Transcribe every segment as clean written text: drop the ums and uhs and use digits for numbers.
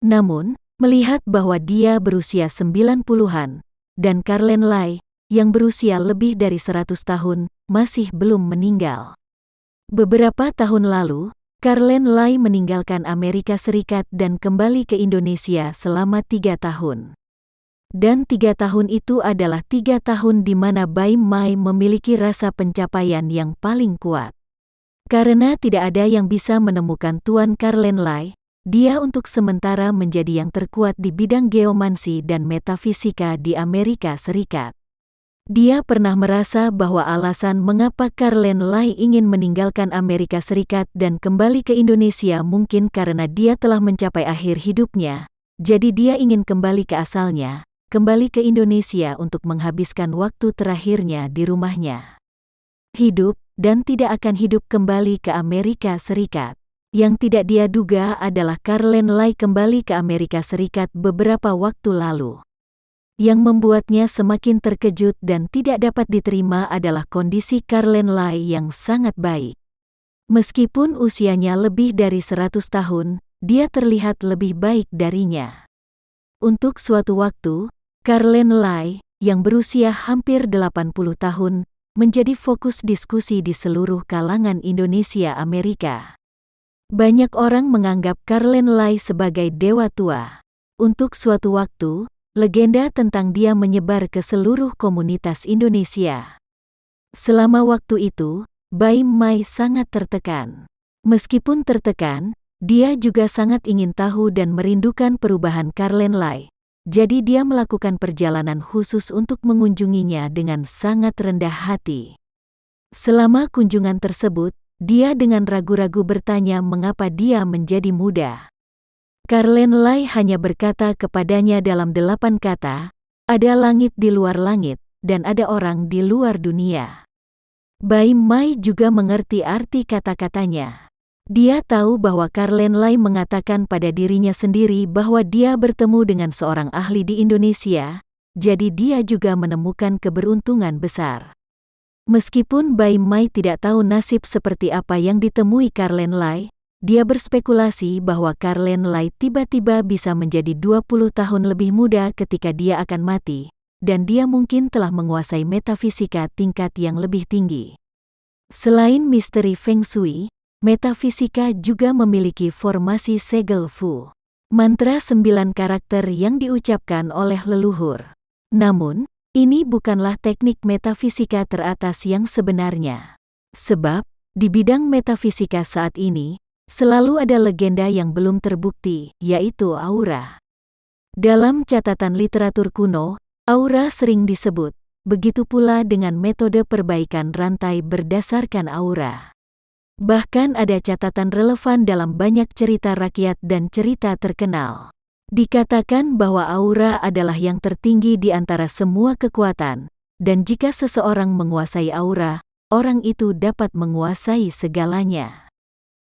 Namun, melihat bahwa dia berusia 90-an, dan Carlen Lai, yang berusia lebih dari 100 tahun, masih belum meninggal. Beberapa tahun lalu, Carlen Lai meninggalkan Amerika Serikat dan kembali ke Indonesia selama 3 tahun. Dan 3 tahun itu adalah 3 tahun di mana Baim Mai memiliki rasa pencapaian yang paling kuat. Karena tidak ada yang bisa menemukan Tuan Carlen Lai, dia untuk sementara menjadi yang terkuat di bidang geomansi dan metafisika di Amerika Serikat. Dia pernah merasa bahwa alasan mengapa Carlen Lai ingin meninggalkan Amerika Serikat dan kembali ke Indonesia mungkin karena dia telah mencapai akhir hidupnya, jadi dia ingin kembali ke asalnya, kembali ke Indonesia untuk menghabiskan waktu terakhirnya di rumahnya. Hidup, dan tidak akan hidup kembali ke Amerika Serikat. Yang tidak dia duga adalah Carlen Lai kembali ke Amerika Serikat beberapa waktu lalu. Yang membuatnya semakin terkejut dan tidak dapat diterima adalah kondisi Carlen Lai yang sangat baik. Meskipun usianya lebih dari 100 tahun, dia terlihat lebih baik darinya. Untuk suatu waktu, Carlen Lai, yang berusia hampir 80 tahun, menjadi fokus diskusi di seluruh kalangan Indonesia Amerika. Banyak orang menganggap Carlen Lai sebagai dewa tua. Untuk suatu waktu, legenda tentang dia menyebar ke seluruh komunitas Indonesia. Selama waktu itu, Baim Mai sangat tertekan. Meskipun tertekan, dia juga sangat ingin tahu dan merindukan perubahan Carlen Lai. Jadi dia melakukan perjalanan khusus untuk mengunjunginya dengan sangat rendah hati. Selama kunjungan tersebut, dia dengan ragu-ragu bertanya mengapa dia menjadi muda. Carlen Lai hanya berkata kepadanya dalam 8 kata, ada langit di luar langit, dan ada orang di luar dunia. Baim Mai juga mengerti arti kata-katanya. Dia tahu bahwa Carlen Lai mengatakan pada dirinya sendiri bahwa dia bertemu dengan seorang ahli di Indonesia, jadi dia juga menemukan keberuntungan besar. Meskipun Baim Mai tidak tahu nasib seperti apa yang ditemui Carlen Lai, dia berspekulasi bahwa Carlen Lai tiba-tiba bisa menjadi 20 tahun lebih muda ketika dia akan mati, dan dia mungkin telah menguasai metafisika tingkat yang lebih tinggi. Selain misteri Feng Shui, metafisika juga memiliki formasi segel Fu, mantra 9 karakter yang diucapkan oleh leluhur. Namun, ini bukanlah teknik metafisika teratas yang sebenarnya. Sebab, di bidang metafisika saat ini, selalu ada legenda yang belum terbukti, yaitu aura. Dalam catatan literatur kuno, aura sering disebut, begitu pula dengan metode perbaikan rantai berdasarkan aura. Bahkan ada catatan relevan dalam banyak cerita rakyat dan cerita terkenal. Dikatakan bahwa aura adalah yang tertinggi di antara semua kekuatan, dan jika seseorang menguasai aura, orang itu dapat menguasai segalanya.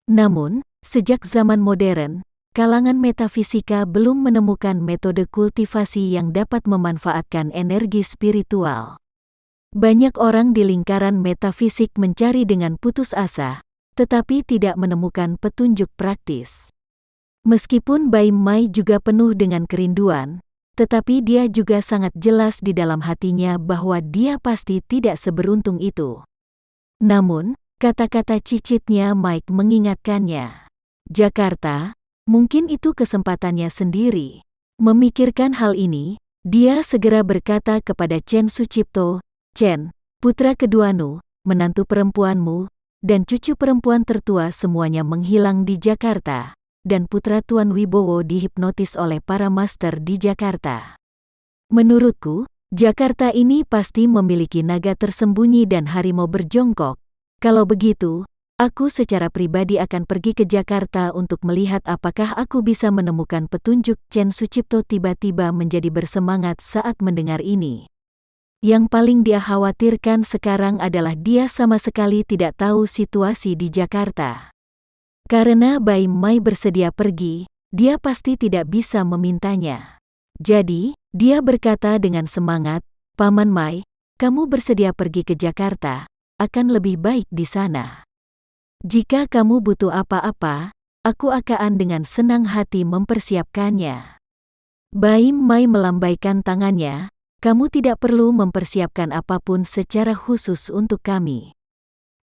Namun, sejak zaman modern, kalangan metafisika belum menemukan metode kultivasi yang dapat memanfaatkan energi spiritual. Banyak orang di lingkaran metafisik mencari dengan putus asa, tetapi tidak menemukan petunjuk praktis. Meskipun Baim Mai juga penuh dengan kerinduan, tetapi dia juga sangat jelas di dalam hatinya bahwa dia pasti tidak seberuntung itu. Namun, kata-kata cicitnya Mike mengingatkannya. Jakarta, mungkin itu kesempatannya sendiri. Memikirkan hal ini, dia segera berkata kepada Chen Sucipto, Chen, putra keduamu, menantu perempuanmu, dan cucu perempuan tertua semuanya menghilang di Jakarta, dan putra Tuan Wibowo dihipnotis oleh para master di Jakarta. Menurutku, Jakarta ini pasti memiliki naga tersembunyi dan harimau berjongkok. Kalau begitu, aku secara pribadi akan pergi ke Jakarta untuk melihat apakah aku bisa menemukan petunjuk. Chen Sucipto tiba-tiba menjadi bersemangat saat mendengar ini. Yang paling dia khawatirkan sekarang adalah dia sama sekali tidak tahu situasi di Jakarta. Karena Baim Mai bersedia pergi, dia pasti tidak bisa memintanya. Jadi, dia berkata dengan semangat, Paman Mai, kamu bersedia pergi ke Jakarta, akan lebih baik di sana. Jika kamu butuh apa-apa, aku akan dengan senang hati mempersiapkannya. Baim Mai melambaikan tangannya, kamu tidak perlu mempersiapkan apapun secara khusus untuk kami.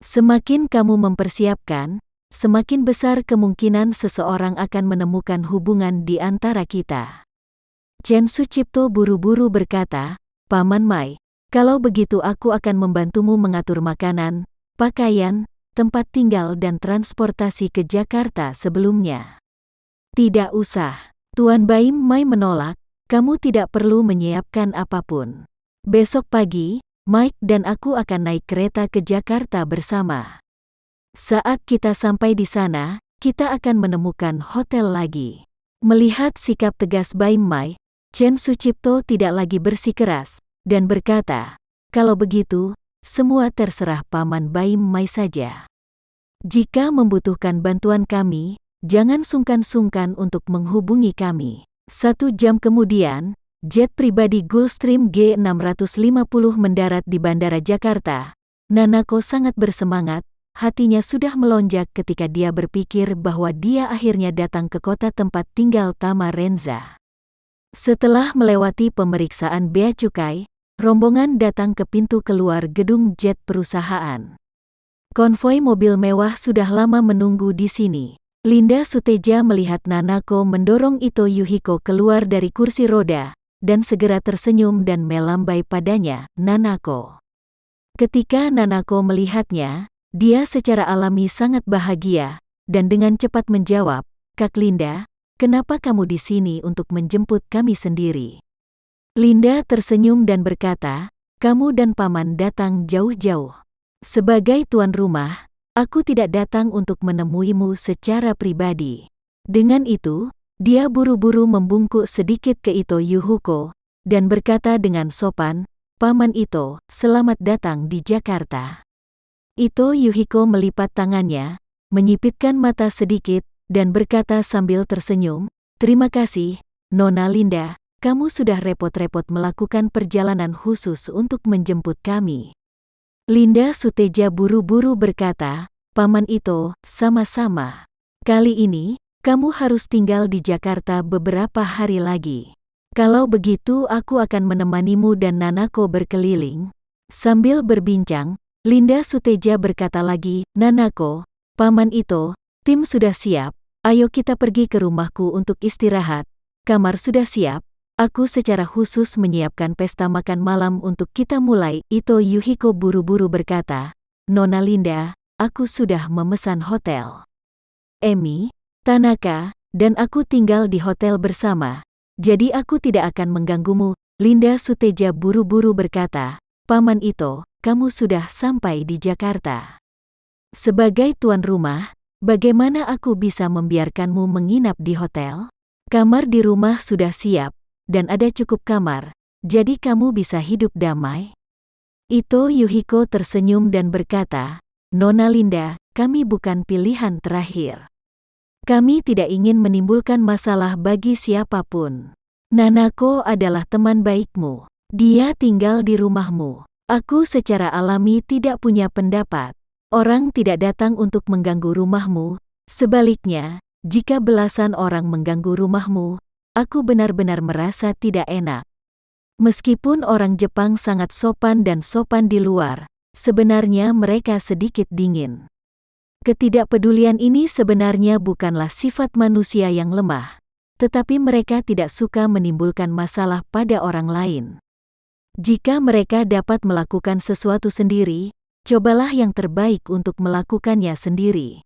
Semakin kamu mempersiapkan, semakin besar kemungkinan seseorang akan menemukan hubungan di antara kita. Chen Sucipto buru-buru berkata, Paman Mai, kalau begitu aku akan membantumu mengatur makanan, pakaian, tempat tinggal dan transportasi ke Jakarta sebelumnya. Tidak usah, Tuan Baim Mai menolak, kamu tidak perlu menyiapkan apapun. Besok pagi, Mike dan aku akan naik kereta ke Jakarta bersama. Saat kita sampai di sana, kita akan menemukan hotel lagi. Melihat sikap tegas Baim Mai, Chen Sucipto tidak lagi bersikeras, dan berkata, kalau begitu, semua terserah Paman Baim Mai saja. Jika membutuhkan bantuan kami, jangan sungkan-sungkan untuk menghubungi kami. 1 jam kemudian, jet pribadi Gulfstream G650 mendarat di Bandara Jakarta. Nanako sangat bersemangat, hatinya sudah melonjak ketika dia berpikir bahwa dia akhirnya datang ke kota tempat tinggal Tama Renza. Setelah melewati pemeriksaan bea cukai, rombongan datang ke pintu keluar gedung jet perusahaan. Konvoi mobil mewah sudah lama menunggu di sini. Linda Suteja melihat Nanako mendorong Ito Yuhiko keluar dari kursi roda, dan segera tersenyum dan melambai padanya, Nanako. Ketika Nanako melihatnya, dia secara alami sangat bahagia, dan dengan cepat menjawab, Kak Linda, kenapa kamu di sini untuk menjemput kami sendiri? Linda tersenyum dan berkata, kamu dan Paman datang jauh-jauh. Sebagai tuan rumah, aku tidak datang untuk menemuimu secara pribadi. Dengan itu, dia buru-buru membungkuk sedikit ke Ito Yuhiko, dan berkata dengan sopan, Paman Ito, selamat datang di Jakarta. Ito Yuhiko melipat tangannya, menyipitkan mata sedikit, dan berkata sambil tersenyum, terima kasih, Nona Linda, kamu sudah repot-repot melakukan perjalanan khusus untuk menjemput kami. Linda Suteja buru-buru berkata, Paman Ito, sama-sama. Kali ini, kamu harus tinggal di Jakarta beberapa hari lagi. Kalau begitu aku akan menemanimu dan Nanako berkeliling. Sambil berbincang, Linda Suteja berkata lagi, Nanako, Paman Ito, tim sudah siap, ayo kita pergi ke rumahku untuk istirahat. Kamar sudah siap, aku secara khusus menyiapkan pesta makan malam untuk kita mulai. Ito Yuhiko buru-buru berkata, Nona Linda, aku sudah memesan hotel. Emi, Tanaka, dan aku tinggal di hotel bersama, jadi aku tidak akan mengganggumu. Linda Suteja buru-buru berkata, Paman Ito, kamu sudah sampai di Jakarta. Sebagai tuan rumah, bagaimana aku bisa membiarkanmu menginap di hotel? Kamar di rumah sudah siap, dan ada cukup kamar, jadi kamu bisa hidup damai. Ito Yuhiko tersenyum dan berkata, Nona Linda, kami bukan pilihan terakhir. Kami tidak ingin menimbulkan masalah bagi siapapun. Nanako adalah teman baikmu. Dia tinggal di rumahmu. Aku secara alami tidak punya pendapat. Orang tidak datang untuk mengganggu rumahmu. Sebaliknya, jika belasan orang mengganggu rumahmu, aku benar-benar merasa tidak enak. Meskipun orang Jepang sangat sopan dan sopan di luar, sebenarnya mereka sedikit dingin. Ketidakpedulian ini sebenarnya bukanlah sifat manusia yang lemah, tetapi mereka tidak suka menimbulkan masalah pada orang lain. Jika mereka dapat melakukan sesuatu sendiri, cobalah yang terbaik untuk melakukannya sendiri.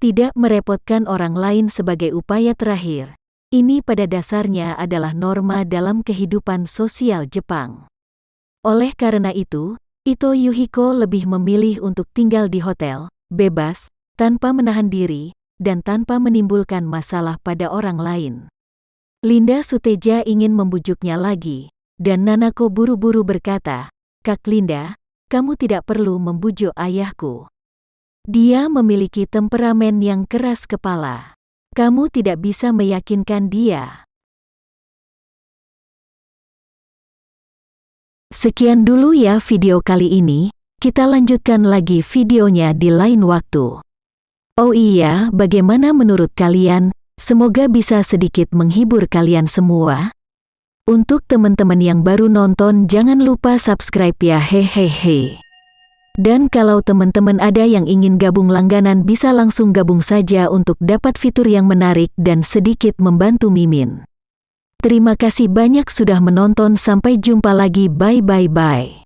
Tidak merepotkan orang lain sebagai upaya terakhir. Ini pada dasarnya adalah norma dalam kehidupan sosial Jepang. Oleh karena itu, Ito Yuhiko lebih memilih untuk tinggal di hotel, bebas, tanpa menahan diri, dan tanpa menimbulkan masalah pada orang lain. Linda Suteja ingin membujuknya lagi, dan Nanako buru-buru berkata, Kak Linda, kamu tidak perlu membujuk ayahku. Dia memiliki temperamen yang keras kepala. Kamu tidak bisa meyakinkan dia. Sekian dulu ya video kali ini, kita lanjutkan lagi videonya di lain waktu. Oh iya, bagaimana menurut kalian? Semoga bisa sedikit menghibur kalian semua. Untuk teman-teman yang baru nonton, jangan lupa subscribe ya, hehehe. Dan kalau teman-teman ada yang ingin gabung langganan, bisa langsung gabung saja untuk dapat fitur yang menarik dan sedikit membantu Mimin. Terima kasih banyak sudah menonton, sampai jumpa lagi, bye.